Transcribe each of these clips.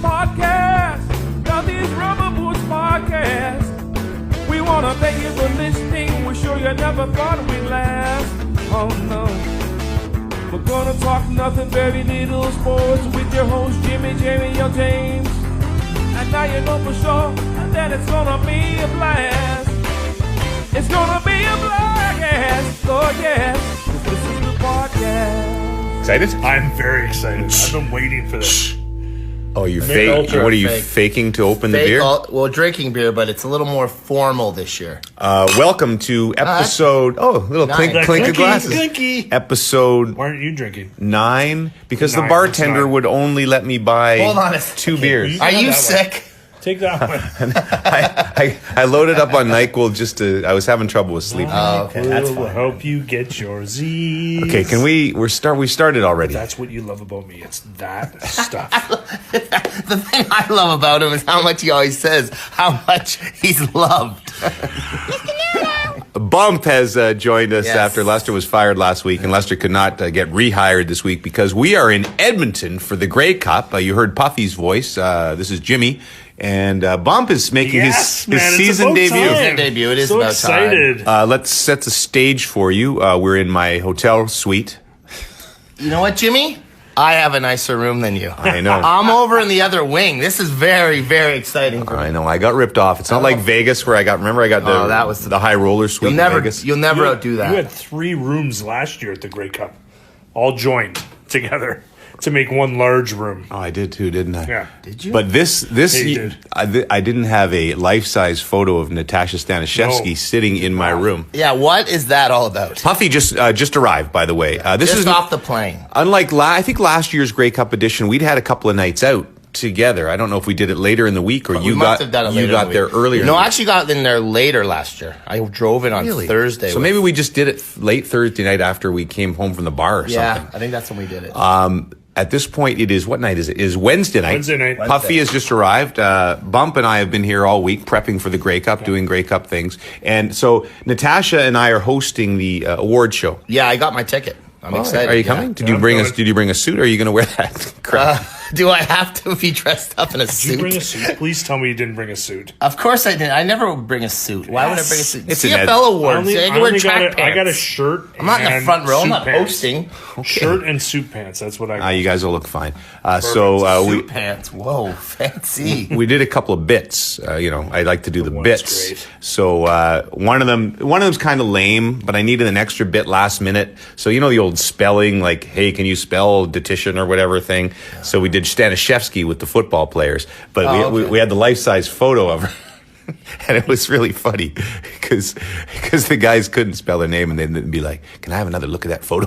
podcast. Duthie's Rubber Boots podcast. We want to thank you for listening. We're sure you never thought we'd last. Oh no. We're gonna talk nothing, very little sports with your host Jimmy, Jamie, your James. And now you know for sure that it's gonna be a blast. It's gonna be a blast, oh yes. This is the podcast. Excited? I'm very excited. I've been waiting for this. Oh, you fake? What are you faking to open the beer? Well, drinking beer, but it's a little more formal this year. Welcome to episode. Little clink of glasses. Clinky. Episode. Why aren't you drinking? 9, because the 9, bartender that's 9. would only let me buy Hold on 2 beers. Are you sick? Take that one. I loaded up on NyQuil just to. I was having trouble with sleeping. Oh, okay, that's We'll fine. help you get your Z's. Okay, can we? We started already. That's what you love about me. It's that stuff. The thing I love about him is how much he always says how much he's loved. Bump has joined us Yes. after Lester was fired last week, and Lester could not get rehired this week because we are in Edmonton for the Grey Cup. You heard Puffy's voice. This is Jimmy. And Bump is making his season debut. Season debut. It is so about excited. Let's set the stage for you. We're in my hotel suite. You know what, Jimmy? I have a nicer room than you. I know. I'm over in the other wing. This is very, very exciting. I know. I got ripped off. It's not like Vegas where I got that was the high roller suite You'll never, in Vegas. you'll never outdo that. You had 3 rooms last year at the Grey Cup, all joined together to make one large room. Oh, I did too, didn't I? Yeah. Did you? But this did. I didn't have a life-size photo of Natasha Stanishevsky No. sitting in my room. Yeah, what is that all about? Puffy just arrived, by the way. This Just is off the plane. unlike I think last year's Grey Cup edition. We'd had a couple of nights out together. I don't know if we did it later in the week or We you must got have done it you later in got the there week. earlier. No, in the I week. actually got in there later last year. I drove in on Thursday. So maybe we just did it late Thursday night after we came home from the bar or Yeah, something. I think that's when we did it. At this point, it is, what night is it? It is Wednesday night. Wednesday night. Puffy has just arrived. Bump and I have been here all week prepping for the Grey Cup, doing Grey Cup things. And so Natasha and I are hosting the award show. Yeah, I got my ticket. I'm excited. Are you yeah. coming? Did Yeah, you bring I'm us? going. Did you bring a suit? Or are you going to wear that crap? Do I have to be dressed up in a Did suit? you bring a suit? Please tell me you didn't bring a suit. Of course I didn't. I never bring a suit. Why would I bring a suit? It's an CFL awards. I can wear track pants. I got a shirt. I'm not in the and front row. I'm suit not pants. hosting. Shirt and suit pants. That's what I got. You guys will look fine. Suit pants. Whoa, fancy. We did a couple of bits. I like to do the one's bits. great. So one of them's kind of lame, but I needed an extra bit last minute. So the old spelling, like, hey, can you spell dietitian or whatever thing? Yeah. So we did Stanishevsky with the football players, but we had the life-size photo of her. And it was really funny because the guys couldn't spell her name and they'd be like, can I have another look at that photo?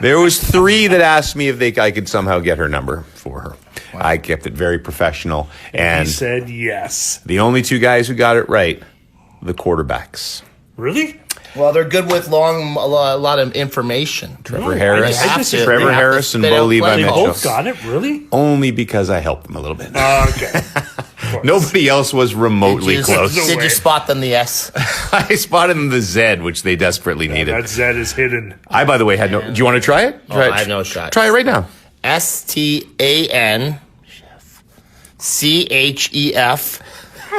There was 3 that asked me if I could somehow get her number for her. Wow. I kept it very professional. And he said yes. the only 2 guys who got it right, the quarterbacks. Really? Well, they're good with a lot of information. Trevor Harris. I just- they Trevor have to Harris and spit Bo out Levi plenty. They Mitchell. both got it? Really? Only because I helped them a little bit. Okay. Nobody else was remotely close. Did you spot them the S? I spotted them the Z, which they desperately needed. That Z is hidden. I, by the way, had no... Do you want to try it? Oh, I have no shot. Try it right now. STAN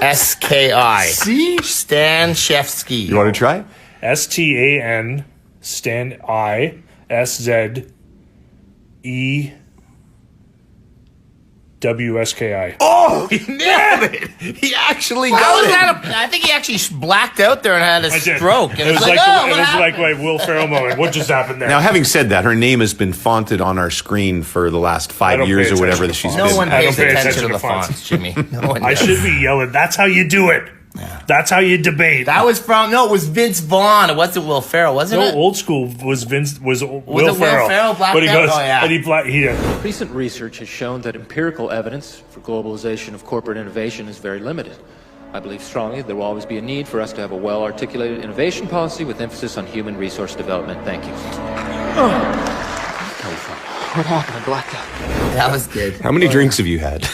CHEFSKI. See? Stanishevsky. You want to try it? STAN Stan I SZ E WSKI. Oh, he nailed it! He actually got it. I think he actually blacked out there and had a I did. stroke. And It was like oh, it what was happened? like my Will Ferrell moment. What just happened there? Now, having said that, her name has been fonted on our screen for the last 5 don't years pay or whatever attention that to she's fonts. been. No one I don't pays pay attention attention to the to fonts. fonts, Jimmy. No one I does. should be yelling. That's how you do it. That's how you debate. That was from it was Vince Vaughn. It wasn't Will Ferrell, wasn't no, it? old school was Will Ferrell. Will Ferrell blacked But he out? goes, Oh, yeah. and he Recent research has shown that empirical evidence for globalization of corporate innovation is very limited. I believe strongly there will always be a need for us to have a well-articulated innovation policy with emphasis on human resource development. Thank you. What happened? I blacked out. That was good. How many drinks have you had?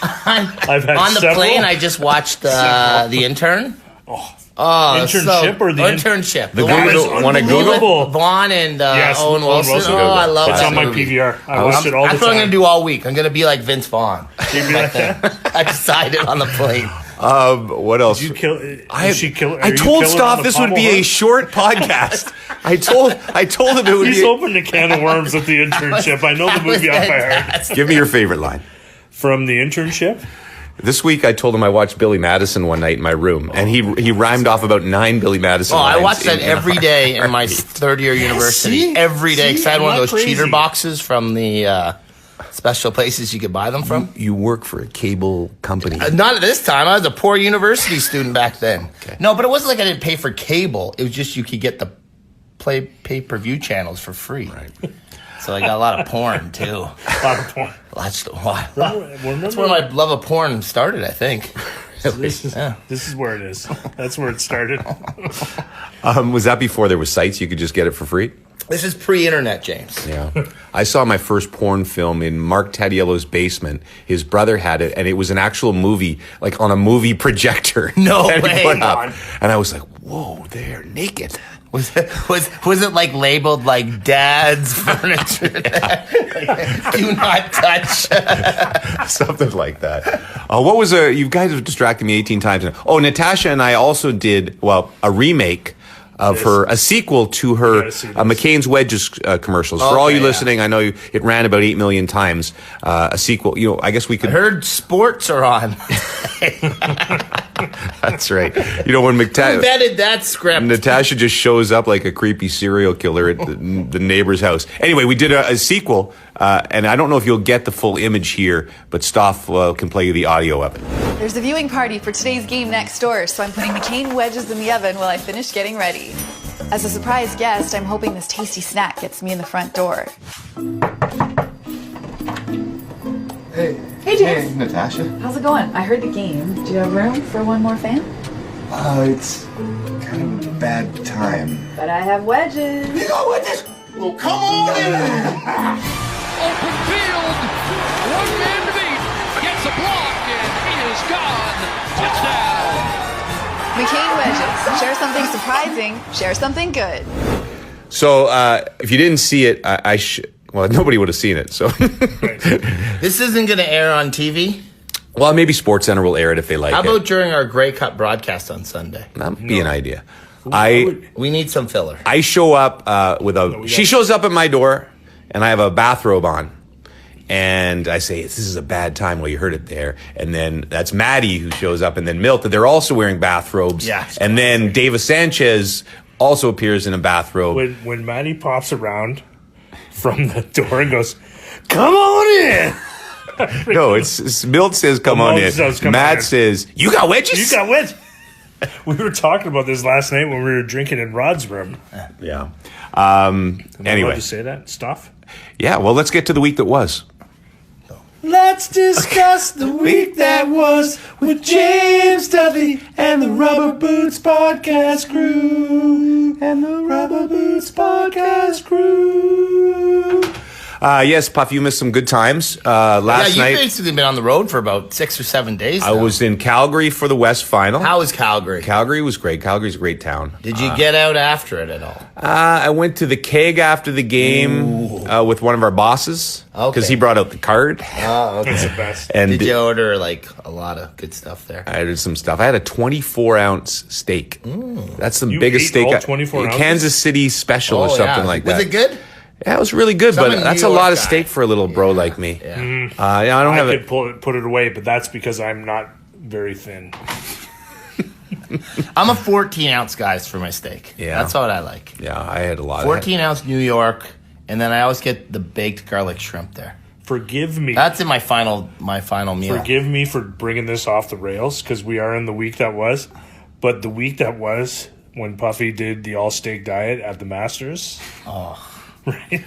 I've had On the several. plane, I just watched the intern. Oh, Internship or the internship? The That Google is one to Google. unbelievable. Vaughn and Yes, Owen Wilson. Oh, I love It's that on my movie. PVR. I watch it all the That's what I'm time. gonna do all week. I'm gonna be like Vince Vaughn. You'd be like that. I decided on the plane. What else? Did you kill? I I told Stoff this would be a short podcast. I told him it would He's be. opened a can of worms with the internship. I know the That was movie off by heart. fantastic. Give me your favorite line. From the internship. This week, I told him I watched Billy Madison one night in my room, and he rhymed off about 9 Billy Madison. Oh, I lines watched that in every day in my third year university. see? Every day, because I had See, one of I'm those not cheater crazy. boxes from the special places you could buy them from. You work for a cable company. Not at this time. I was a poor university student back then. No, but it wasn't like I didn't pay for cable. It was just you could get the pay-per-view channels for free. Right. So I got a lot of porn, too. A lot of porn. That's Remember, where my love of porn started, I think. this is where it is. That's where it started. Was that before there was sites you could just get it for free? This is pre-internet, James. Yeah. I saw my first porn film in Mark Tadiello's basement. His brother had it, and it was an actual movie, like on a movie projector. No that he way. put up. And I was like, whoa, they're naked. Was it like labeled like dad's furniture? Like, do not touch. Something like that. What was you guys have distracted me 18 times now. Oh, Natasha and I also did, a remake of a sequel to her McCain's Wedges commercials. For all you listening, I know it ran about 8 million times. A sequel, I guess we could. I heard sports are on. That's right. When Who vetted that script? Natasha just shows up like a creepy serial killer at the neighbor's house. Anyway, we did a sequel, and I don't know if you'll get the full image here, but Stoff can play you the audio of it. There's a viewing party for today's game next door, so I'm putting McCain wedges in the oven while I finish getting ready. As a surprise guest, I'm hoping this tasty snack gets me in the front door. Hey. Hey, James. Hey, Natasha. How's it going? I heard the game. Do you have room for one more fan? It's kind of a bad time. But I have wedges. You got wedges? Well, come on in. Open field, one man to beat, gets a block, and he is gone. Touchdown. McCain wedges. Share something surprising. Share something good. So if you didn't see it, nobody would have seen it. So, This isn't going to air on TV? well, maybe SportsCenter will air it if they like How it. about during our Grey Cup broadcast on Sunday? That would be an idea. We need some filler. I show up she shows up at my door, and I have a bathrobe on. And I say, this is a bad time. Well, you heard it there. And then that's Maddie who shows up, and then Milt. They're also wearing bathrobes. Yes. And then David Sanchez also appears in a bathrobe. When Maddie pops around from the door and goes, "Come on in." No, it's Milt says, come on Milt in. says, "Come Matt on in." says, you got wedges? You got wedges. We were talking about this last night when we were drinking in Rod's room. Yeah. Am I allowed Anyway. to say that stuff. Yeah, well, let's get to the week that was. Let's discuss the week that was with James Duthie and the Rubber Boots Podcast crew. And the Rubber Boots Podcast crew. Yes, Puff, you missed some good times. Last You've night, basically been on the road for about 6 or 7 days I now. was in Calgary for the West Final. How was Calgary? Calgary was great. Calgary's a great town. Did you get out after it at all? I went to the keg after the game with one of our bosses because Okay. he brought out the card. Oh, That's the best. And Did you order like a lot of good stuff there? I did some stuff. I had a 24-ounce steak. That's the You biggest ate steak. all 24 ounces? Kansas City special or something like that. Was it good? Yeah, it was really good, So I'm but a that's New a lot York of guy. steak for a little bro like me. Yeah. I don't have I it. could put it away, but that's because I'm not very thin. I'm a 14-ounce guys for my steak. Yeah. That's what I like. Yeah, I had a lot. 14-ounce New York, and then I always get the baked garlic shrimp there. Forgive me. That's in my final meal. Forgive me for bringing this off the rails because we are in the week that was. But the week that was when Puffy did the all steak diet at the Masters. Oh. Right?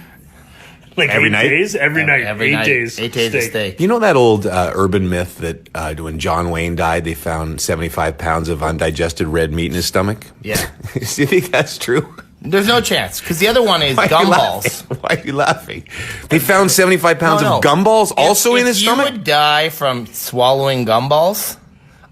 Like Every 8 night? days? Every night. Every 8 night. days. 8 days of steak. You know that old urban myth that when John Wayne died, they found 75 pounds of undigested red meat in his stomach? Yeah. Do you think that's true? There's no chance, because the other one is Why are you gumballs. laughing? Why are you laughing? They found 75 pounds No. of gumballs also in his stomach? If you would die from swallowing gumballs,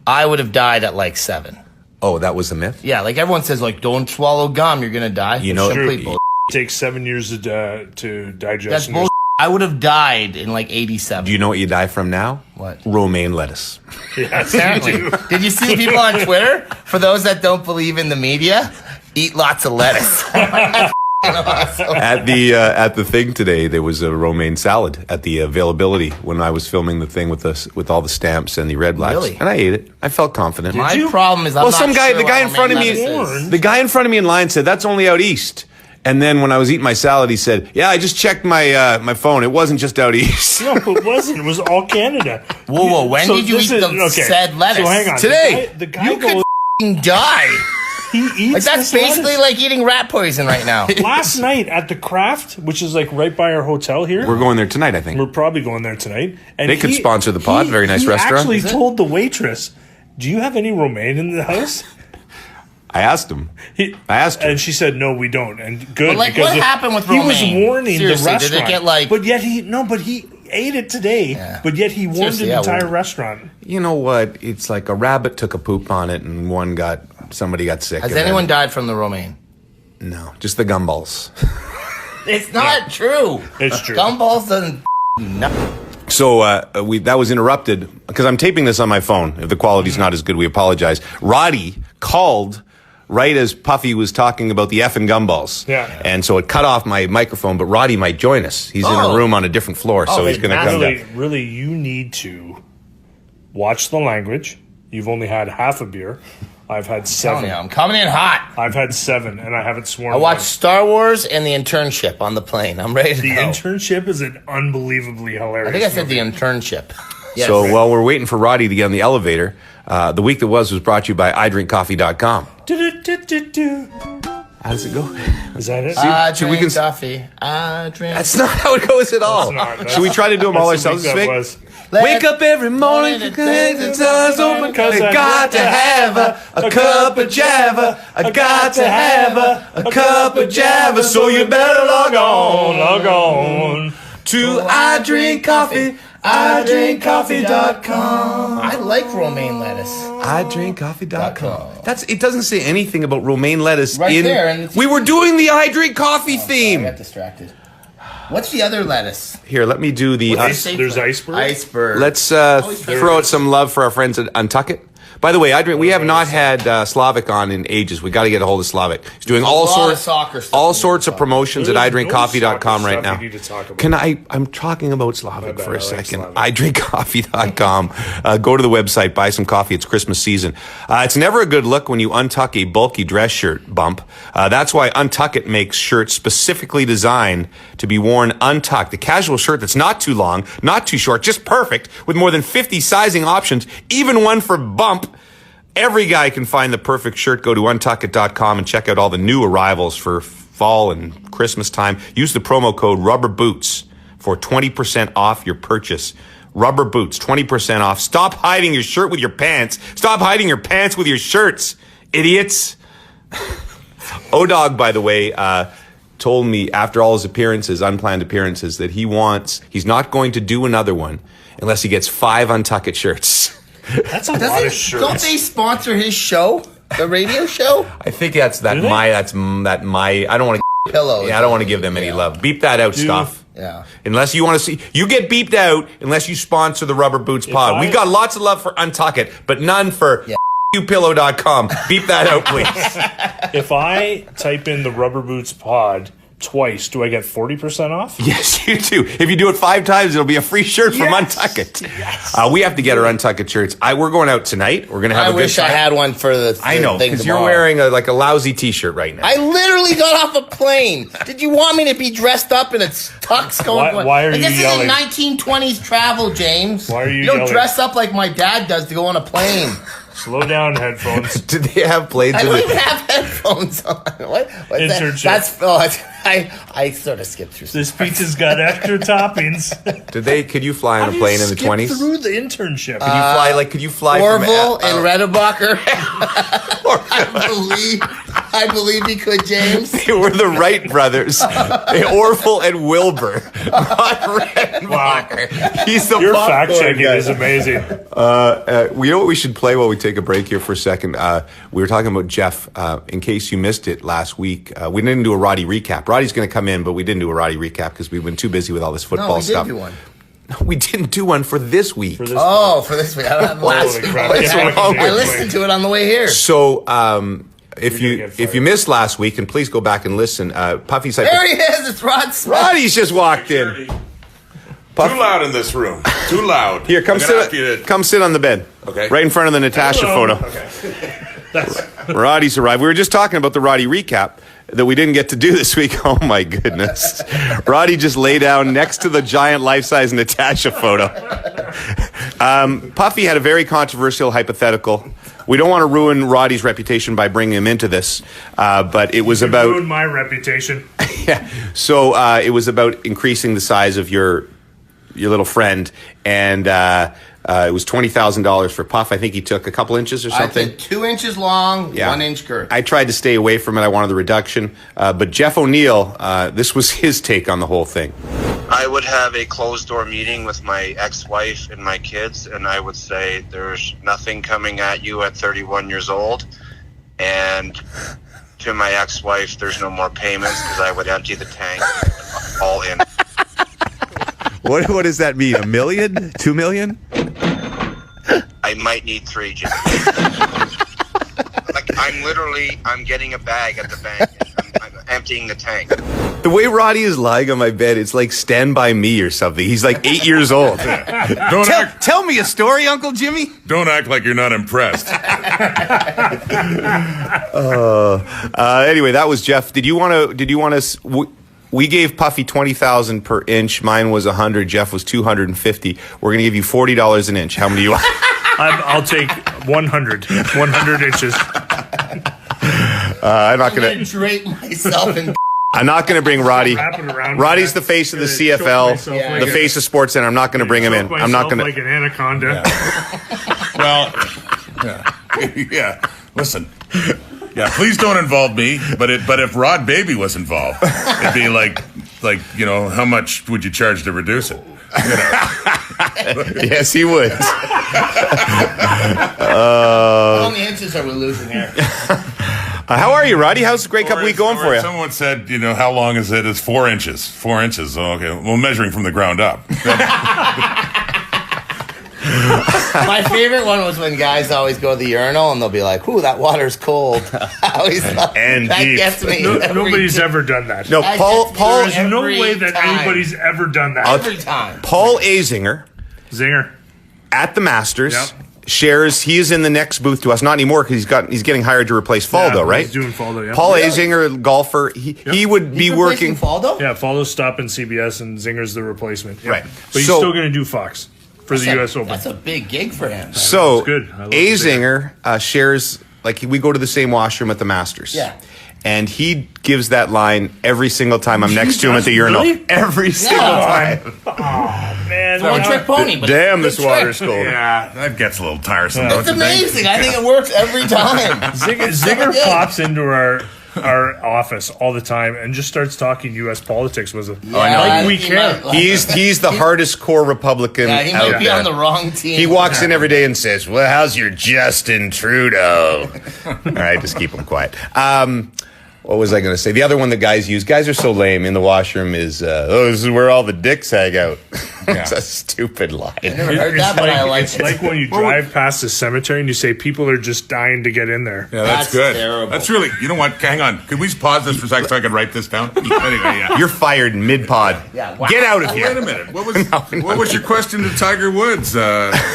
I would have died at like 7. Oh, that was a myth? Yeah, like everyone says, like, don't swallow gum, you're gonna die. You know- It's complete True. bull- It takes 7 years to digest. That's and there's- bull. I would have died in like 87. Do you know what you die from now? What? Romaine lettuce. Yes, Apparently. you do. Did you see the people on Twitter? For those that don't believe in the media, eat lots of lettuce. At the thing today, there was a romaine salad at the availability when I was filming the thing with all the stamps and the red blacks. Really? And I ate it. I felt confident. My problem is I'm Well, not some guy, sure the guy what in front of romaine me, lettuce is. the guy in front of me in line said that's only out east. And then when I was eating my salad, he said, "Yeah, I just checked my phone. It wasn't just out east." No, it wasn't. It was all Canada. Whoa, when did you this eat the said lettuce? So hang on. Today. The guy You could goes, f***ing die. he eats Like that's this lettuce. basically like eating rat poison right now. Last night at the Craft, which is like right by our hotel here. We're going there tonight, I think. We're probably going there tonight. And They could sponsor the pod. Very nice he restaurant. Actually Is it? told the waitress, "Do you have any romaine in the house?" I asked him. I asked her. and she said, "No, we don't." And good. But, like, because what happened with he was romaine? warning Seriously, the did it restaurant. get, like- But yet he ate it today. Yeah. But yet he warned Seriously, the yeah, entire well- restaurant. You know what? It's like a rabbit took a poop on it, and somebody got sick. Has and anyone then- died from the romaine? No, just the gumballs. It's not true. It's true. Gumballs doesn't. No. So that was interrupted because I'm taping this on my phone. If the quality's not as good, we apologize. Roddy called right as Puffy was talking about the effing gumballs. Yeah. And so it cut off my microphone, but Roddy might join us. He's in a Oh. room on a different floor, so Oh, he's going to come Really, down. really, you need to watch the language. You've only had half a beer. I've had Telling 7. you, I'm coming in hot. I've had 7, and I haven't sworn. I watched once. Star Wars and the internship on the plane. I'm ready to The go. Internship is an unbelievably hilarious. I think I said the movie. internship. Yes. So while we're waiting for Roddy to get on the elevator, the week that was brought to you by idrinkcoffee.com. Do-do-do-do-do. How does it go? Is that it? I Should we drink cons- coffee. I drink. That's not how it goes at all. That's Should we try to do them all that's the ourselves week this that week? was. Wake up every morning, the doors open, 'cause I got to have a cup of Java. I got to have a cup of Java, so you better log on to I Drink Coffee, idrinkcoffee.com. I like romaine lettuce. idrinkcoffee.com. It doesn't say anything about romaine lettuce Right in there, and it's- we were doing the I Drink Coffee I theme. got distracted. What's the other lettuce? Here, let me do the There's iceberg. Iceberg. let's throw out some love for our friends at Untuck It. By the way, we have not had Slavic on in ages. We got to get a hold of Slavic. He's doing all lot sorts of soccer stuff all we sorts need of to talk promotions at There's idrinkcoffee.com no right soccer now. stuff you need to talk about. Can I'm talking about Slavic bad, for a I like second. Slavic. idrinkcoffee.com. Go to the website, buy some coffee. It's Christmas season. It's never a good look when you untuck a bulky dress shirt bump. That's why Untuck It makes shirts specifically designed to be worn untucked. A casual shirt that's not too long, not too short, just perfect, with more than 50 sizing options, even one for bump. Every guy can find the perfect shirt. Go to untuckit.com and check out all the new arrivals for fall and Christmas time. Use the promo code RubberBoots for 20% off your purchase. Rubber Boots, 20% off. Stop hiding your shirt with your pants. Stop hiding your pants with your shirts, idiots. O-Dog, by the way, told me after all his appearances, unplanned appearances, that he's not going to do another one unless he gets 5 Untuck It shirts. That's a lot of shirts. Don't they sponsor his show? The radio show? I think I don't want to Pillow. I don't want to give them any love. Beep that out, stuff. Yeah. Unless you want to see, you get beeped out unless you sponsor the Rubber Boots pod. We got lots of love for Untuck It, but none for youpillow.com. Beep that out, please. If I type in the Rubber Boots pod twice, do I get 40% off? Yes, you do. If you do it 5 times, it'll be a free shirt from Untuck It. Yes. We have to get our Untuck It shirts. We're going out tonight. We're going to have I a good wish I time. had one for the I know, thing because you're tomorrow. wearing a lousy t-shirt right now. I literally got off a plane. Did you want me to be dressed up in a tux going? Why are like, you this yelling? This isn't 1920s travel, James. Why are you don't yelling? dress up like my dad does to go on a plane. Slow down, headphones. Do they have blades I in don't it? even have headphones on. What's Internship. I sort of skipped through. This pizza's got extra toppings. Could you fly on a plane in the 20s? Through the internship. Could you fly Orville from and Redebacher. I believe he could, James. They were the Wright brothers. Orville and Wilbur. Not Redenbacher. He's the Your popcorn fact checking guy. is amazing. You know what we should play while we take take a break here for a second. We were talking about Jeff. In case you missed it last week, we didn't do a Roddy recap. Roddy's going to come in, but we didn't do a Roddy recap because we've been too busy with all this football stuff. No, we did do one. No, we didn't do one for this week. For this week. Last week. I listened to it on the way here. So, if you missed last week, and please go back and listen, Puffy's like, there he is. It's Rod Smith. Roddy's just walked in. Too loud in this room. Too loud. Here, come sit on the bed. Okay. Right in front of the Natasha photo. Okay. Roddy's arrived. We were just talking about the Roddy recap that we didn't get to do this week. Oh my goodness. Roddy just lay down next to the giant life-size Natasha photo. Puffy had a very controversial hypothetical. We don't want to ruin Roddy's reputation by bringing him into this, but it was about... ruined my reputation. Yeah. So it was about increasing the size of your little friend, and it was $20,000 for Puff. I think he took a couple inches or something. I did 2 inches long, Yeah. 1 inch girth. I tried to stay away from it. I wanted the reduction. But Jeff O'Neill, this was his take on the whole thing. I would have a closed-door meeting with my ex-wife and my kids, and I would say there's nothing coming at you at 31 years old. And to my ex-wife, there's no more payments because I would empty the tank all in. What does that mean? $1 million? $2 million? I might need 3, Jim. Like, I'm getting a bag at the bank. I'm emptying the tank. The way Roddy is lying on my bed, it's like Stand By Me or something. He's like 8 years old. Tell me a story, Uncle Jimmy. Don't act like you're not impressed. Anyway, that was Jeff. Did you want to? We gave Puffy $20,000 per inch. Mine was $100. Jeff was $250. We're gonna give you $40 an inch. How many do you want? I'll take 100 inches. I'm not gonna. I'm gonna drape myself in. I'm not going to bring Roddy. Wrap it around. Roddy's the face of the CFL, the face of Sports Center. I'm not going to bring him in. I'm not going to. Like an anaconda. Well, yeah. Listen. Yeah, please don't involve me. But if Rod Baby was involved, it'd be like how much would you charge to reduce it? Yes, he would. How many inches are we losing here? How are you, Roddy? How's the Grey Cup week going for you? Someone said, how long is it? It's 4 inches. 4 inches. Oh, okay. Well, measuring from the ground up. My favorite one was when guys always go to the urinal and they'll be like, "Ooh, that water's cold." And that deep. gets me. Nobody's ever done that. No, Paul. There's no way that anybody's ever done that. Every time. Paul Azinger Zinger. at the Masters. Yep. Shares. He is in the next booth to us, not anymore because he's getting hired to replace Faldo, right? He's doing Faldo, yeah. Paul Azinger, golfer. He would be working. Faldo? Yeah, Faldo's stopping CBS and Zinger's the replacement. Yeah. Right. But he's So- still going to do Fox for the U.S. Open. That's a big gig for him. So That's good. I love Azinger shares, like, we go to the same washroom at the Masters. Yeah. And he gives that line every single time I'm next to him at the urinal. Really? Every single time. Oh, man. It's one trick pony. But Damn, it's this a trick. water's cold. Yeah, that gets a little tiresome. It's amazing. I think it works every time. Zinger pops into our office all the time and just starts talking U.S. politics with us. Yeah, we he care. might- He's the hardest core Republican Yeah, he out might be there. on the wrong team. He walks in every day and says, "Well, how's your Justin Trudeau?" All right, just keep him quiet. What was I going to say? The other one that guys use, guys are so lame in the washroom, is, this is where all the dicks hang out. It's a stupid line. I never heard that, but I like It's it. like when you drive past a cemetery and you say people are just dying to get in there. Yeah, that's That's good. terrible. That's really, you know what? Hang on. Could we pause this for a second so I can write this down? Anyway, yeah. You're fired mid-pod. Yeah, wow. Get out of Wait here. a minute. What was your question to Tiger Woods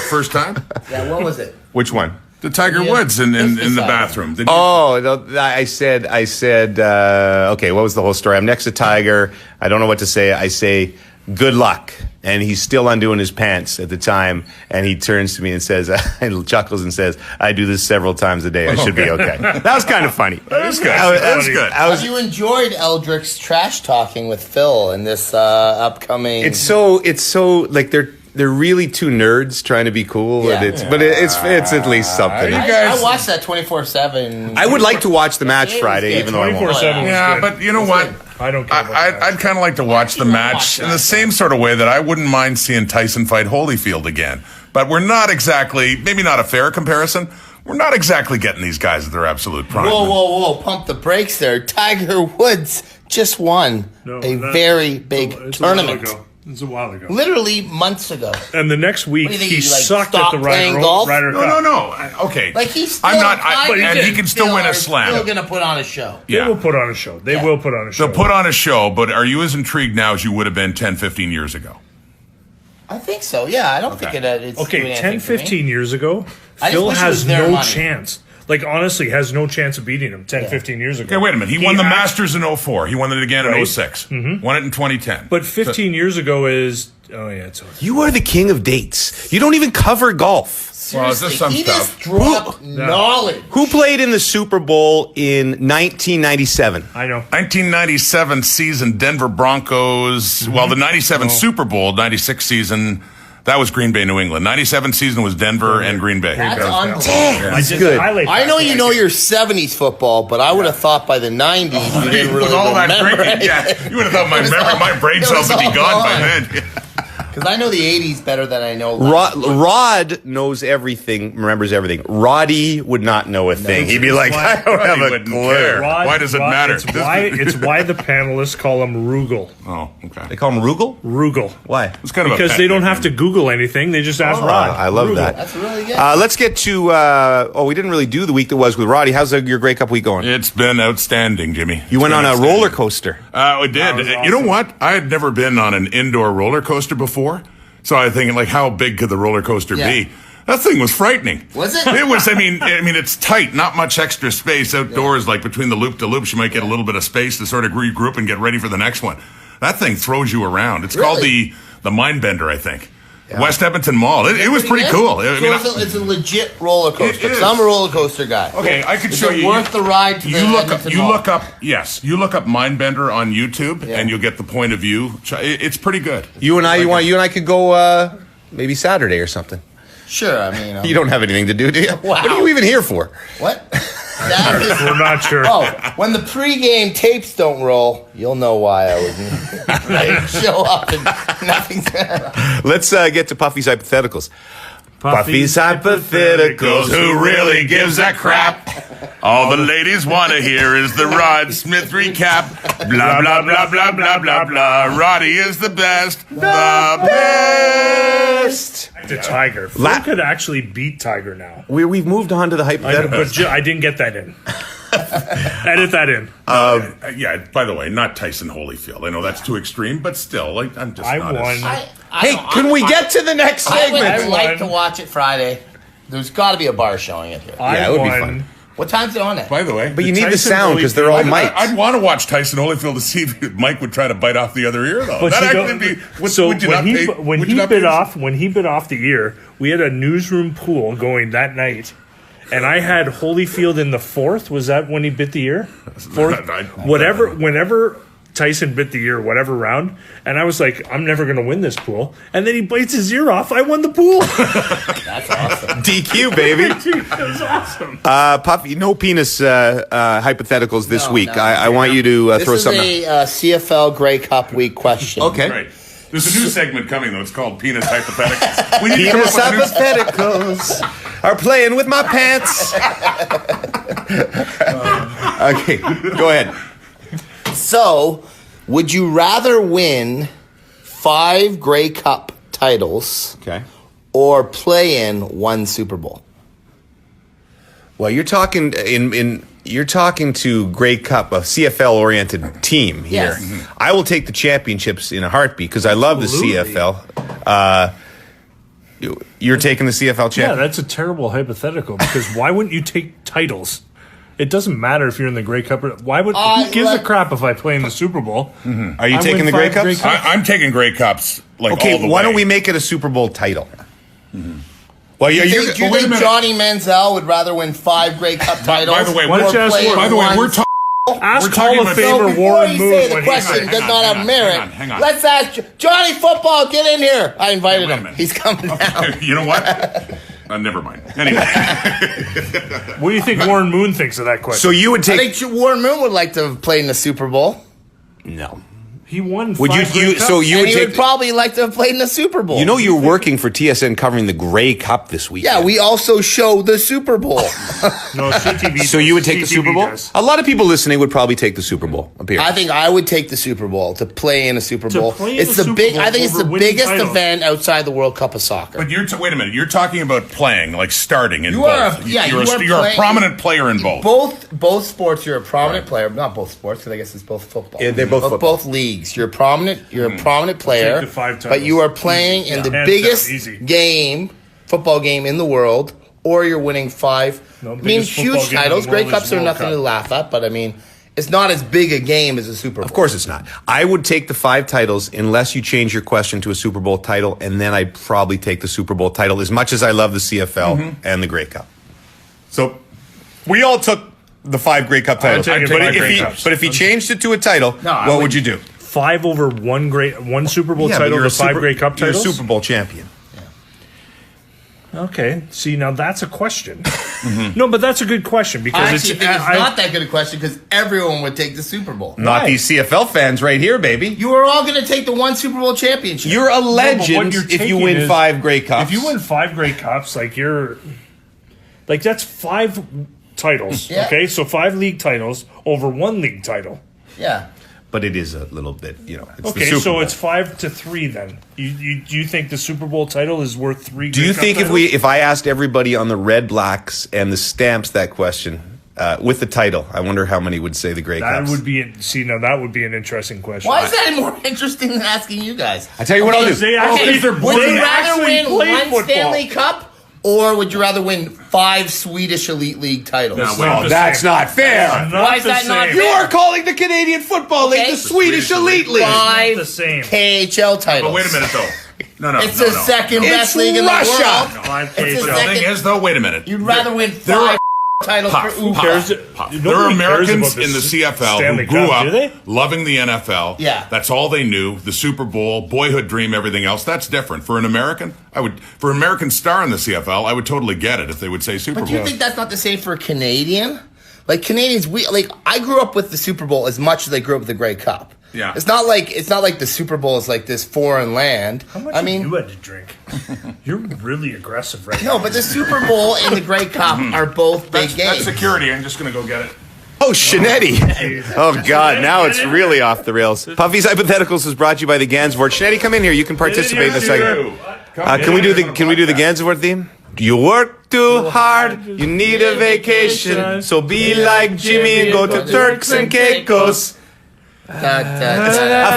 first time? Yeah, what was it? Which one? The Tiger Yeah. Woods in the Beside bathroom. Did you- Oh, no, I said, okay, what was the whole story? I'm next to Tiger. I don't know what to say. I say, good luck. And he's still undoing his pants at the time. And he turns to me and says, and chuckles and says, I do this several times a day. I should be okay. That was kind of funny. That was good. That was good. Have you enjoyed Eldrick's trash talking with Phil in this upcoming? It's so like they're really two nerds trying to be cool. Yeah. But it's at least something. you I guys- watched that 24/7. I would like to watch the match It was Friday, good. even though I won't. 24/7 was Yeah, good. but you know what? I don't care about that. I'd kind of like to watch the match in the same sort of way that I wouldn't mind seeing Tyson fight Holyfield again. But we're not exactly, maybe not a fair comparison, we're not exactly getting these guys at their absolute prime. Whoa. Pump the brakes there. Tiger Woods just won a very big tournament. It's a while ago. Literally months ago. And the next week, he sucked at the Ryder Cup. No. Okay. Like he's still and he can still win a slam. Still going to put on a show. They will put on a show. They will put on a show. They'll put on a show, but are you as intrigued now as you would have been 10, 15 years ago? I think so, yeah. I don't think it's okay, 10, 15 years ago, Phil has no chance. Like, honestly, has no chance of beating him 10, 15 years ago. Okay, wait a minute. He won the Masters in 04. He won it again in 06. Won it in 2010. But 15 years ago is... Oh, yeah, it's okay. You are the king of dates. You don't even cover golf. Seriously, well, he just dropped knowledge. Who played in the Super Bowl in 1997? I know. 1997 season, Denver Broncos. Well, the 97 Super Bowl, 96 season... That was Green Bay, New England. 97 season was Denver and Green Bay. That's unbelievable. That's good. I know you know your 70s football, but I would have thought by the 90s you didn't really remember it. You would have thought my brain cells would be gone by then. Because I know the 80s better than I know. Rod knows everything, remembers everything. Roddy would not know a thing. He'd be like, I don't have a clue. Why does it matter? It's why the panelists call him Rugal. Oh, okay. They call him Rugal? Rugal. Why? It's kind of because they don't have to Google anything. They just ask Rod. I love Rugal. that. That's really good. Let's get to, we didn't really do the week that was with Roddy. How's your Grey Cup week going? It's been outstanding, Jimmy. You went on a roller coaster. I did. Awesome. You know what? I had never been on an indoor roller coaster before. So I was thinking, like, how big could the roller coaster be? That thing was frightening. Was it? It was. I mean, it's tight, not much extra space outdoors. Like between the loop to loops, you might get a little bit of space to sort of regroup and get ready for the next one. That thing throws you around. It's called the Mind Bender, I think. Yeah. West Edmonton Mall. It was pretty cool. It's a legit roller coaster. Because I'm a roller coaster guy. Okay, I could show you. Worth the ride to you look up Mind Bender on YouTube, and you'll get the point of view. It's pretty good. You and I could go maybe Saturday or something. Sure, I mean... you don't have anything to do, do you? Wow. What are you even here for? What? We're not sure. Oh, when the pregame tapes don't roll, you'll know why I was ready to show up and nothing's gonna... Let's get to Puffy's hypotheticals. Puffy's hypotheticals. Who really gives a crap? All the ladies want to hear is the Rod Smith recap. Blah, blah, blah, blah, blah, blah, blah. Roddy is the best. The best. The Tiger. Phil could actually beat Tiger now. We've moved on to the hypotheticals. But I didn't get that in. Edit that in. Yeah, by the way, not Tyson Holyfield. I know that's too extreme, but still, like, I'm just not won. Can we get to the next segment? I would like to watch it Friday. There's got to be a bar showing it here. Yeah, it would be fun. What time's it on it? By the way, but you need the sound because they're all mics. I'd want to watch Tyson Holyfield to see if Mike would try to bite off the other ear, though. But that actually be. When he bit off the ear, we had a newsroom pool going that night, and I had Holyfield in the fourth. Was that when he bit the ear? Fourth, whenever Tyson bit the ear, whatever round, and I was like, I'm never going to win this pool. And then he bites his ear off. I won the pool. That's awesome. DQ, baby. That was awesome. Puffy, no penis hypotheticals this week. I want you to throw something. This is a CFL Grey Cup week question. Okay. Right. There's a new segment coming, though. It's called Penis Hypotheticals. Penis hypotheticals are playing with my pants. Okay, go ahead. So, would you rather win 5 Grey Cup titles or play in 1 Super Bowl? Well, you're talking you're talking to Grey Cup, a CFL-oriented team here. Yes. Mm-hmm. I will take the championships in a heartbeat because I love the CFL. You're taking the CFL champion? Yeah, that's a terrible hypothetical because why wouldn't you take titles? It doesn't matter if you're in the Grey Cup. Why would? Who gives a crap if I play in the Super Bowl? Mm-hmm. Are you taking the Grey Cups? I'm taking Grey Cups. Like, all the why way. don't we make it a Super Bowl title? Mm-hmm. Well, do you think Johnny Manziel would rather win 5 Grey Cup titles? By the way, we're talking. Ask Hall of Famer Warren Moon. Say the question does not have merit. Hang on. Let's ask Johnny Football. Get in here. I invited him. He's coming down. You know what? Never mind. Anyway. What do you think Warren Moon thinks of that question? So you would take... I think Warren Moon would like to play in the Super Bowl. No. He won. Would you? So you and would he take? would probably like to have played in the Super Bowl. You know, you're working for TSN covering the Grey Cup this week. Yeah, we also show the Super Bowl. No, CTV. So you would take the CTV Super Bowl? does. A lot of people listening would probably take the Super Bowl appearance. I think I would take the Super Bowl to play in a Super To Bowl. play in It's a the Super big. Bowl I think it's the over winning biggest titles. event outside the World Cup of soccer. But wait a minute. You're talking about playing, like starting in You both. are a- yeah, you're you are you're a playing- prominent player in both. Both sports, you're a prominent player. Not both sports, because I guess it's both football. Yeah, they're both But football. both leagues. You're a prominent player, the 5 but you are playing Easy. in Yeah. the Hands biggest down, easy. football game in the world, or you're winning 5. No, I mean, biggest football huge game in the titles. world Great is Cups are World nothing Cup. to laugh at, but I mean, it's not as big a game as a Super Bowl. Of course it's not. I would take the 5 titles unless you change your question to a Super Bowl title, and then I'd probably take the Super Bowl title as much as I love the CFL and the Grey Cup. So we all took the 5 Grey Cup titles. take But 5 if Grey he, Cups. but if he changed it to a title, I what would- would you do? 5 over one Super Bowl Yeah, but title you're to a 5 Super- Grey Cup you're a titles. Super Bowl champion. Okay, see now that's a question. No, but that's a good question because I actually think it's I- not that good a question because everyone would take the Super Bowl. Not Right. these CFL fans right here, baby. You are all going to take the one Super Bowl championship. You're a what legend you're if you taking win is- 5 Grey Cups. If you win 5 Grey Cups, that's 5 titles. Yeah. Okay, so 5 league titles over 1 league title. yeah. But it is a little bit, it's the Okay, Super so Bowl. it's 5-3 then. You think the Super Bowl title is worth 3? Do you Grey think Cup if I asked everybody on the Red Blacks and the Stamps that question with the title, I wonder how many would say the Grey that Cups? would be that would be an interesting question. Why is that more interesting than asking you guys? I tell you what I'll do. They actually, Would you rather actually win play one football. Stanley Cup, or would you rather win 5 Swedish Elite League titles? That's Well, not the that's same. not fair. Not Why is the that not same. You are calling the Canadian Football League Okay. the Swedish Elite League. 5 the same. KHL titles. But wait a minute, though. No. It's the second It's best league in Russia. the world. No, 5 It's the KHL. The thing second. is, though, wait a minute. You'd rather win there 5 are- titles Puff, for Uber. cares? Puff. Nobody There are cares Americans about in the this CFL Stanley who grew Cup, do they? up loving the NFL. Yeah. That's all they knew. The Super Bowl, boyhood dream, everything else. That's different. For an American, for an American star in the CFL, I would totally get it if they would say Super But Bowl. do you think that's not the same for a Canadian? Like Canadians, I grew up with the Super Bowl as much as I grew up with the Grey Cup. Yeah. It's not like the Super Bowl is like this foreign land. How much I have mean, you had to drink? You're really aggressive right now. no, but the Super Bowl and the Grey Cup are both big That's games. security. I'm just going to go get it. Oh, Shanetti. Oh, God. Now it's really off the rails. Puffy's Hypotheticals is brought to you by the Gansevoort. Shanetti, come in here. You can participate in a second. Can we do the Gansevoort theme? You work too hard, you need a vacation, so be like Jimmy and go to Turks and Caicos. A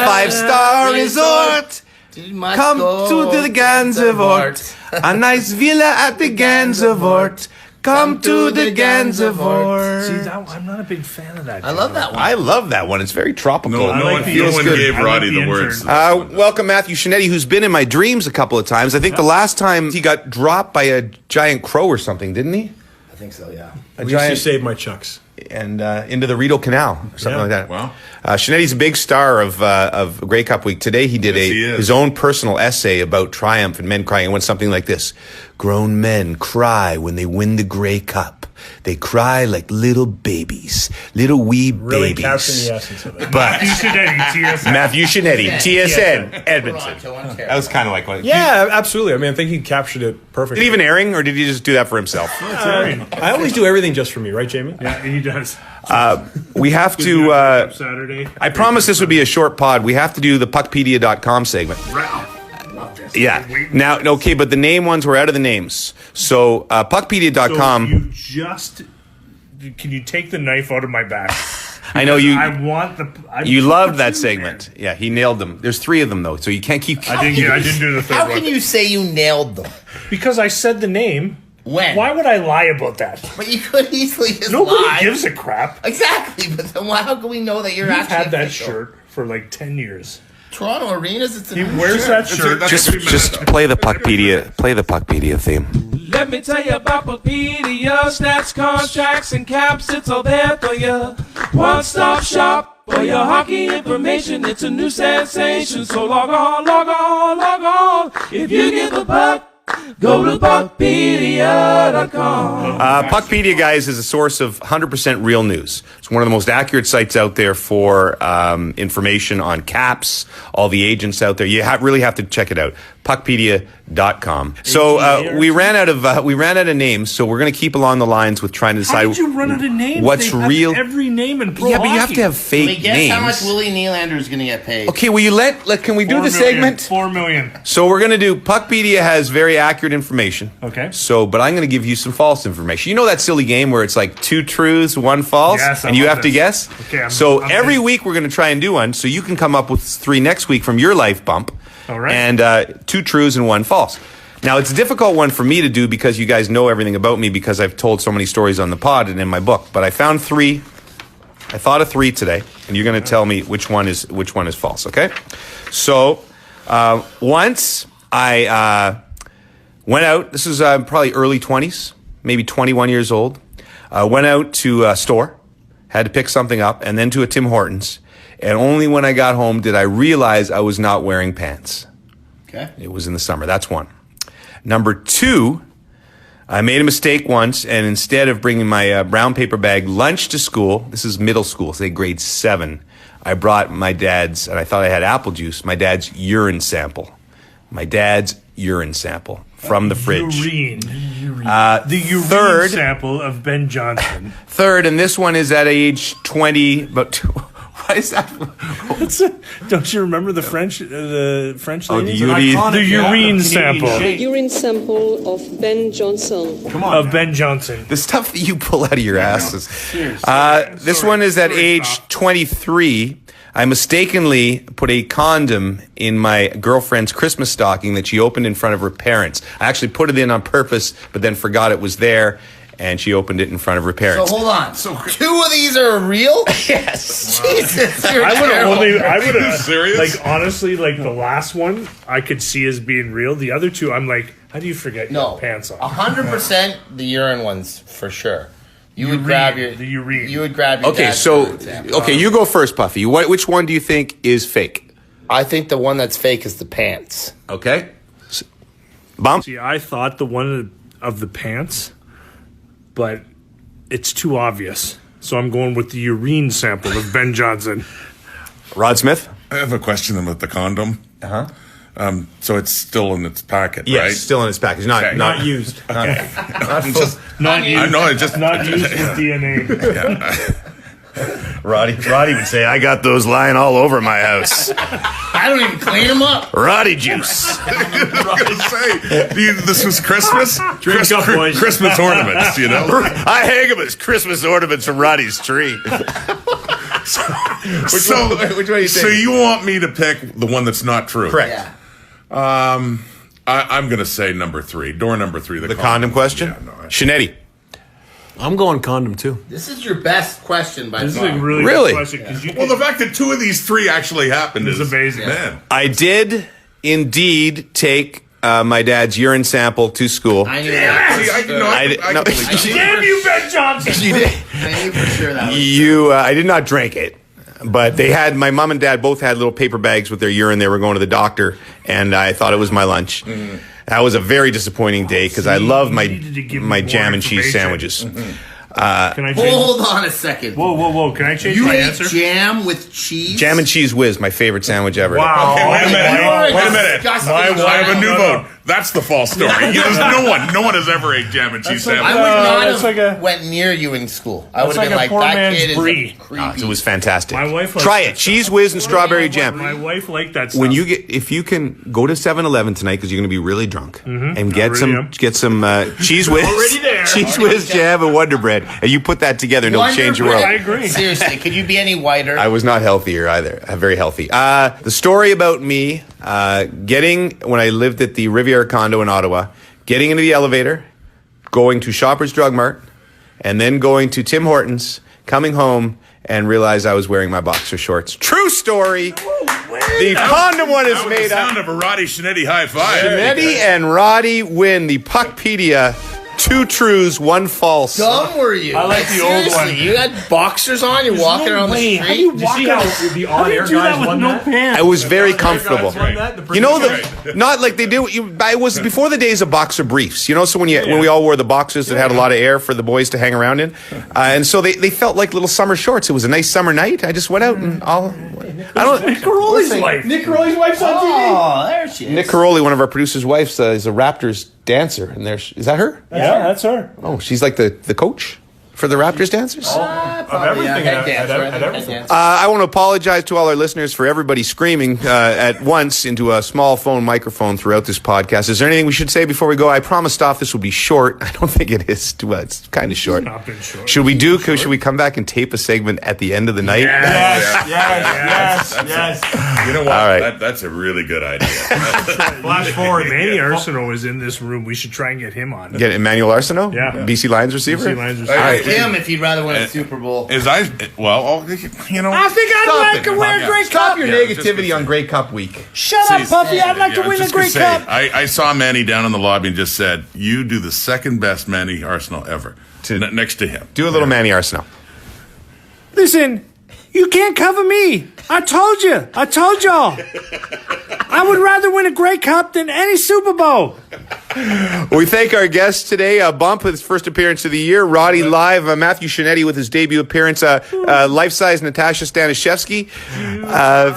5-star resort. Come to the Gansevoort. A nice villa at the Gansevoort. Come to the Gansevoort. See, I'm not a big fan of that. I love that one. I love that one. It's very tropical. No one gave Roddy the words. Welcome, Matthew Shanetti, who's been in my dreams a couple of times. I think the last time he got dropped by a giant crow or something, didn't he? I think so, yeah. We used to save my chucks. And into the Rideau Canal or something like that. Wow. Shanetti's a big star of Grey Cup Week. Today he did his own personal essay about triumph and men crying. It went something like this. Grown men cry when they win the Grey Cup. They cry like little babies, little wee Really babies. capturing the essence of it. But Matthew Shanetti, TSN, Edmonton. Toronto, That was kind of like what. Yeah, absolutely. I mean, I think he captured it perfectly. Did he even airing, or did he just do that for himself? I always do everything just for me, right, Jamie? Yeah, he does. We have to. Saturday. I promised this would be a short pod. We have to do the puckpedia.com segment. Yeah. Now, okay, but the name ones, we're out of the names. So, puckpedia.com. So you just can you take the knife out of my back? I know you. I want the. You loved that segment. Yeah, he nailed them. There's 3 of them though, so you can't keep. I didn't do the third How one can you say you nailed them? because I said the name. When? Why would I lie about that? But you could easily just Nobody lie. gives a crap. Exactly, but then how can we know that you're You've actually had that official? shirt for like 10 years. Toronto Arenas, it's He wears that shirt. Just play the Puckpedia theme. Let me tell you about Puckpedia, stats, contracts, and caps. It's all there for you. One-stop shop for your hockey information. It's a new sensation. So log on. If you get the puck, Go to Puckpedia.com. Puckpedia, guys, is a source of 100% real news. It's one of the most accurate sites out there for information on caps, all the agents out there. You really have to check it out. Puckpedia.com. So we ran out of names, so we're going to keep along the lines with trying to decide. How did you run out of names? What's They have real? every name in pro Yeah, but you have hockey. to have fake Guess names. how much Willie Nylander is going to get paid? Okay, will you can we do 4 the million, segment? 4 million. So we're going to do Puckpedia has very accurate information. Okay. But I'm going to give you some false information. You know that silly game where it's like 2 truths, 1 false, Yes, I and you love have to this. guess? Okay, I'm every in. week we're going to try and do one, so you can come up with 3 next week from your life bump. All right. And 2 truths and 1 false. Now, it's a difficult one for me to do because you guys know everything about me because I've told so many stories on the pod and in my book. But I found 3. I thought of 3 today, and you're going to tell me which one is false, okay? So, once I went out, this is probably early 20s, maybe 21 years old. Went out to a store, had to pick something up, and then to a Tim Hortons. And only when I got home did I realize I was not wearing pants. Okay. It was in the summer. That's 1. Number 2, I made a mistake once, and instead of bringing my brown paper bag lunch to school, this is middle school, say grade 7, I brought my dad's, and I thought I had apple juice, my dad's urine sample. My dad's urine sample from the fridge. U-Reen. The U-Reen Third sample of Ben Johnson. Third, and this one is at age 20, but why is that? Don't you remember the French ladies? Oh, the urine. The urine sample. Urine sample of Ben Johnson. Come on. Of Ben Johnson. The stuff that you pull out of your asses. Seriously. This one is at age 23. I mistakenly put a condom in my girlfriend's Christmas stocking that she opened in front of her parents. I actually put it in on purpose, but then forgot it was there, and she opened it in front of her parents. So hold on. So 2 of these are real? Yes. Jesus, you're I would Are you have serious? like honestly, like the last one I could see as being real. The other 2, I'm like, how do you forget your pants on? 100% the urine ones for sure. You would grab your urine. You would grab your Okay, dad's so urine sample. you go first, Puffy. Which one do you think is fake? I think the one that's fake is the pants. Okay. Bump. See, I thought the one of the pants, but it's too obvious. So I'm going with the urine sample of Ben Johnson. Rod Smith? I have a question about the condom. Uh-huh. So it's still in its packet, Yes, right? still in its package. Not used. Okay. Not used. I know. I just Not used with DNA. Roddy would say, I got those lying all over my house. I don't even clean them up. Roddy juice. This was Christmas. Drink up, boys. Christmas ornaments, you know. I hang them as Christmas ornaments from Roddy's tree. Which one do you think? So you want me to pick the one that's not true? Correct. Yeah. I'm going to say number 3. Door number 3. The condom question? Yeah, no, Shanetti. I'm going condom too. This is your best question by This is far. a really Really? good question. 'Cause you Well, the fact that 2 of these 3 actually happened is amazing. Man. I did indeed take my dad's urine sample to school. I knew that. See, I no. Damn you, Ben Johnson! You did. I knew for sure that was I did not drink it. But they had, my mom and dad both had little paper bags with their urine. They were going to the doctor, and I thought it was my lunch. That was a very disappointing day because I love my jam and cheese sandwiches. Can I change? Hold on a second. Whoa! Can I change You my ate answer? jam with cheese? Jam and cheese whiz, my favorite sandwich ever. Wow! Okay, wait a minute. You are Wait a minute. disgusting. I have a new No. vote. That's the false story. There's no one has ever ate jam and cheese like- sandwich. I would not that's have like a- went near you in school. I would have like been a like, poor that man's kid is brie. a creepy. It was fantastic. My wife likes Try that it. Cheese whiz and strawberry jam. My wife liked that stuff. When you if you can go to 7-Eleven tonight because you're going to be really drunk and get already am. some cheese whiz, Already there. cheese whiz jam and Wonder Bread, and you put that together and it'll change your world. I agree. Seriously, could you be any whiter? I was not healthier either. Very healthy. The story about me when I lived at the Riviera condo in Ottawa, getting into the elevator, going to Shoppers Drug Mart, and then going to Tim Hortons, coming home, and realized I was wearing my boxer shorts. True story. The condom one is That was made the up. sound of a Roddy Shanetti high five. Shanetti and Roddy win the Puckpedia 2 trues, 1 false. Dumb were you? I like the Seriously, old one. You had boxers on. You're walking around the street. How do you walk out? The on-air guys won that? I was very comfortable. You know, not like they do. It was before the days of boxer briefs. You know, so when we all wore the boxers that had a lot of air for the boys to hang around in, and so they felt like little summer shorts. It was a nice summer night. I just went out and Nick Caroli's wife. Nick Caroli's wife's on TV. Oh, there she is. Nick Caroli, one of our producers' wives, is a Raptors dancer, and is that her? Yeah, that's her. Oh, she's like the coach for the Raptors dancers? I want to apologize to all our listeners for everybody screaming at once into a small phone microphone throughout this podcast. Is there anything we should say before we go? I promised off this will be short. I don't think it is. Well, it's kind of short. It's not been short. Should we come back and tape a segment at the end of the night? Yes. You know what? All right. That's a really good idea. Flash forward, Manny Arsenault is in this room. We should try and get him on. Get Emmanuel Arsenault? Yeah. BC Lions receiver? BC Lions receiver. All right. Him if he'd rather win a Super Bowl. You know. I think I'd like to win a Grey Cup. Stop your negativity on Grey Cup week. Shut up, Puffy. I'd like to win a Grey Cup. I saw Manny down in the lobby and just said, "You do the second best Manny Arsenal ever." Next to him. Do a little Manny Arsenault. Listen, you can't cover me. I told you. I told y'all. I would rather win a Grey Cup than any Super Bowl. We thank our guests today. Bump with his first appearance of the year. Roddy Live. Matthew Shinetti with his debut appearance. Life-size Natasha Stanishevsky.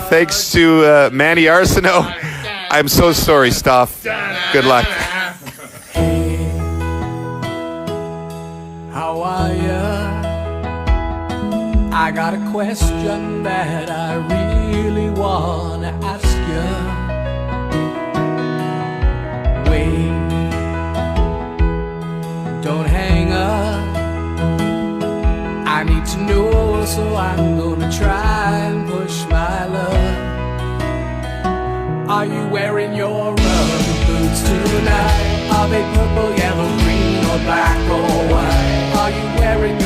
Thanks to Manny Arsenault. I'm so sorry, Stoff. Good luck. How are ya? I got a question that I really wanna ask ya. Wait, don't hang up. I need to know, so I'm gonna try and push my luck. Are you wearing your rubber boots tonight? Are they purple, yellow, green, or black or white? Are you wearing